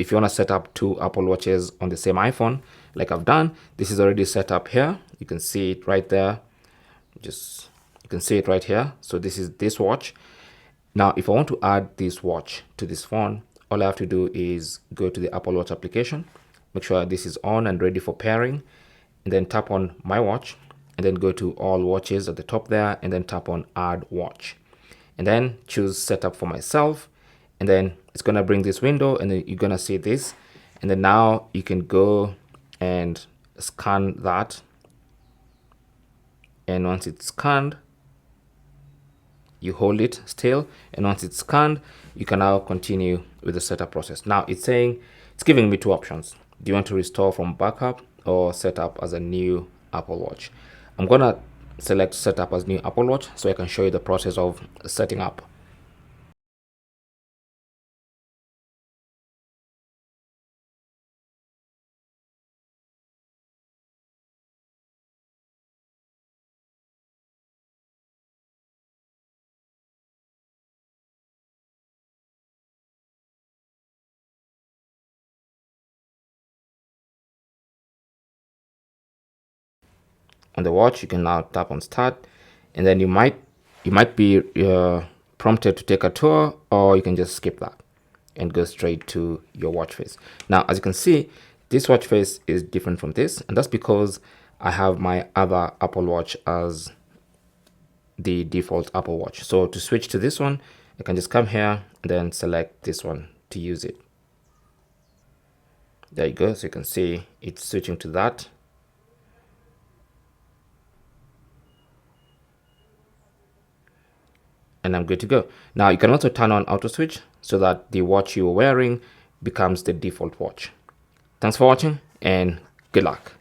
if you want to set up two Apple Watches on the same iPhone, like I've done, this is already set up here. You can see it right there. You can see it right here. So this is this watch. Now, if I want to add this watch to this phone, all I have to do is go to the Apple Watch application, make sure this is on and ready for pairing, and then tap on my watch, and then go to all watches at the top there, and then tap on add watch, and then choose setup for myself, and then it's gonna bring this window, and then you're gonna see this, and then now you can go and scan that, and once it's scanned, you hold it still, and once it's scanned, you can now continue with the setup process. Now it's giving me two options. Do you want to restore from backup or set up as a new Apple Watch? I'm gonna select set up as new Apple Watch so I can show you the process of setting up. On the watch, you can now tap on start, and then you might be prompted to take a tour, or you can just skip that and go straight to your watch face. Now, as you can see, this watch face is different from this, and that's because I have my other Apple Watch as the default Apple Watch. So to switch to this one, I can just come here and then select this one to use it. There you go. So you can see it's switching to that. And I'm good to go. Now you can also turn on auto switch so that the watch you're wearing becomes the default watch. Thanks for watching and good luck.